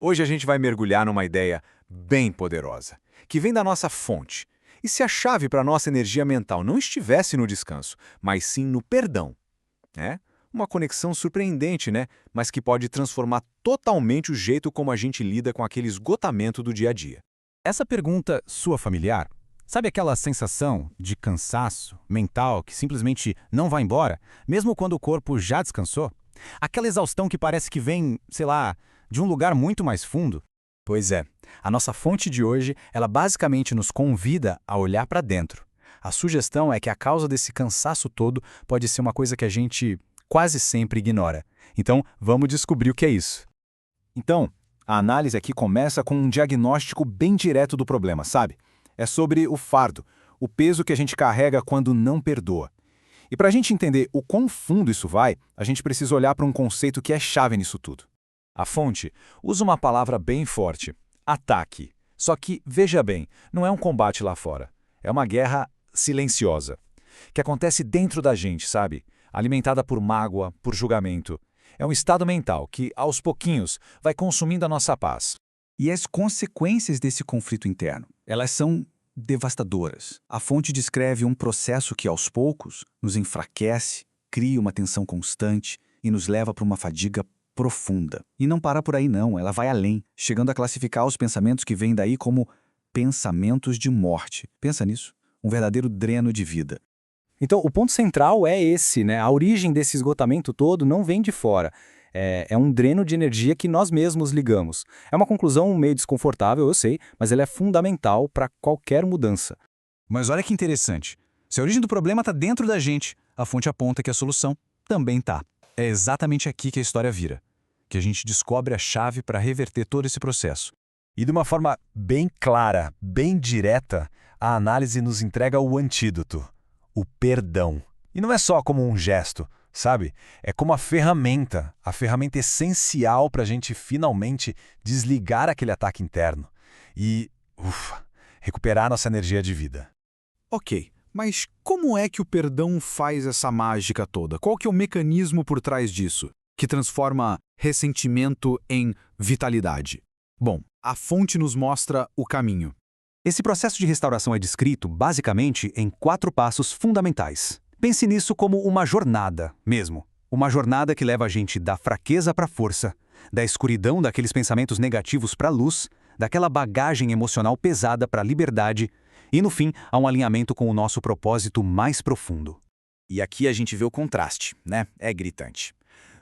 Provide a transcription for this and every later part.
Hoje a gente vai mergulhar numa ideia bem poderosa, que vem da nossa fonte. E se a chave para a nossa energia mental não estivesse no descanso, mas sim no perdão? É uma conexão surpreendente, né? Mas que pode transformar totalmente o jeito como a gente lida com aquele esgotamento do dia a dia. Essa pergunta sua familiar? Sabe aquela sensação de cansaço mental que simplesmente não vai embora, mesmo quando o corpo já descansou? Aquela exaustão que parece que vem, sei lá, de um lugar muito mais fundo? Pois é, a nossa fonte de hoje, ela basicamente nos convida a olhar para dentro. A sugestão é que a causa desse cansaço todo pode ser uma coisa que a gente quase sempre ignora. Então, vamos descobrir o que é isso. Então, a análise aqui começa com um diagnóstico bem direto do problema, sabe? É sobre o fardo, o peso que a gente carrega quando não perdoa. E para a gente entender o quão fundo isso vai, a gente precisa olhar para um conceito que é chave nisso tudo. A fonte usa uma palavra bem forte: ataque. Só que, veja bem, não é um combate lá fora. É uma guerra silenciosa, que acontece dentro da gente, sabe? Alimentada por mágoa, por julgamento. É um estado mental que, aos pouquinhos, vai consumindo a nossa paz. E as consequências desse conflito interno, elas são devastadoras. A fonte descreve um processo que, aos poucos, nos enfraquece, cria uma tensão constante e nos leva para uma fadiga profunda. E não para por aí não, ela vai além, chegando a classificar os pensamentos que vêm daí como pensamentos de morte. Pensa nisso, um verdadeiro dreno de vida. Então, o ponto central é esse, né? A origem desse esgotamento todo não vem de fora. É um dreno de energia que nós mesmos ligamos. É uma conclusão meio desconfortável, eu sei, mas ela é fundamental para qualquer mudança. Mas olha que interessante. Se a origem do problema está dentro da gente, a fonte aponta que a solução também está. É exatamente aqui que a história vira, que a gente descobre a chave para reverter todo esse processo. E de uma forma bem clara, bem direta, a análise nos entrega o antídoto: o perdão. E não é só como um gesto, sabe? É como a ferramenta essencial para a gente finalmente desligar aquele ataque interno e, recuperar nossa energia de vida. Ok, mas como é que o perdão faz essa mágica toda? Qual que é o mecanismo por trás disso, que transforma ressentimento em vitalidade? Bom, a fonte nos mostra o caminho. Esse processo de restauração é descrito, basicamente, em 4 passos fundamentais. Pense nisso como uma jornada, mesmo. Uma jornada que leva a gente da fraqueza para a força, da escuridão daqueles pensamentos negativos para a luz, daquela bagagem emocional pesada para a liberdade e, no fim, a um alinhamento com o nosso propósito mais profundo. E aqui a gente vê o contraste, né? É gritante.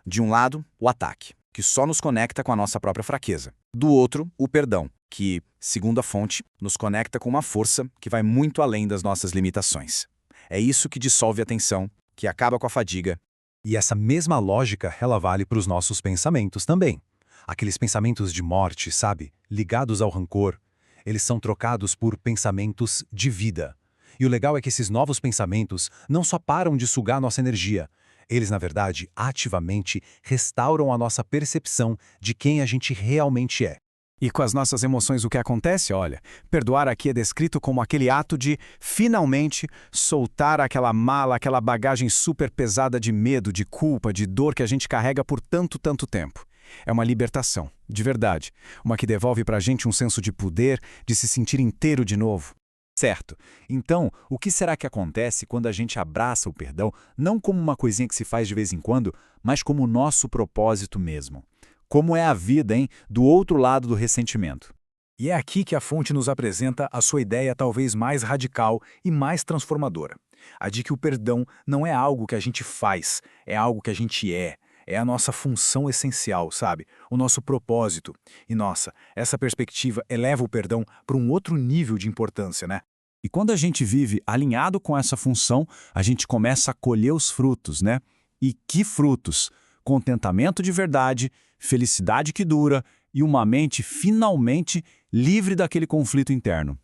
De um lado, o ataque, que só nos conecta com a nossa própria fraqueza. Do outro, o perdão, que, segundo a fonte, nos conecta com uma força que vai muito além das nossas limitações. É isso que dissolve a tensão, que acaba com a fadiga. E essa mesma lógica, ela vale para os nossos pensamentos também. Aqueles pensamentos de morte, sabe? Ligados ao rancor. Eles são trocados por pensamentos de vida. E o legal é que esses novos pensamentos não só param de sugar nossa energia. Eles, na verdade, ativamente restauram a nossa percepção de quem a gente realmente é. E com as nossas emoções o que acontece? Olha, perdoar aqui é descrito como aquele ato de, finalmente, soltar aquela mala, aquela bagagem super pesada de medo, de culpa, de dor que a gente carrega por tanto tempo. É uma libertação, de verdade. Uma que devolve pra gente um senso de poder, de se sentir inteiro de novo. Certo. Então, o que será que acontece quando a gente abraça o perdão, não como uma coisinha que se faz de vez em quando, mas como o nosso propósito mesmo? Como é a vida, hein, do outro lado do ressentimento? E é aqui que a fonte nos apresenta a sua ideia talvez mais radical e mais transformadora. A de que o perdão não é algo que a gente faz, é algo que a gente é. É a nossa função essencial, sabe? O nosso propósito. E nossa, essa perspectiva eleva o perdão para um outro nível de importância, né? E quando a gente vive alinhado com essa função, a gente começa a colher os frutos, né? E que frutos? Contentamento de verdade, felicidade que dura e uma mente finalmente livre daquele conflito interno.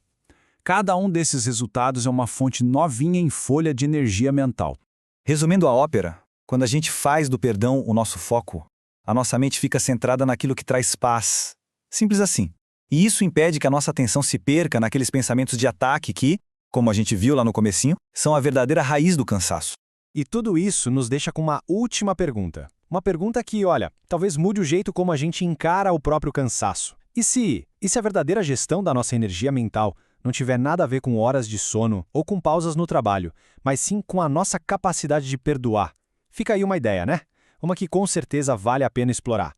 Cada um desses resultados é uma fonte novinha em folha de energia mental. Resumindo a ópera, quando a gente faz do perdão o nosso foco, a nossa mente fica centrada naquilo que traz paz. Simples assim. E isso impede que a nossa atenção se perca naqueles pensamentos de ataque que, como a gente viu lá no comecinho, são a verdadeira raiz do cansaço. E tudo isso nos deixa com uma última pergunta. Uma pergunta que, olha, talvez mude o jeito como a gente encara o próprio cansaço. E se a verdadeira gestão da nossa energia mental não tiver nada a ver com horas de sono ou com pausas no trabalho, mas sim com a nossa capacidade de perdoar? Fica aí uma ideia, né? Uma que com certeza vale a pena explorar.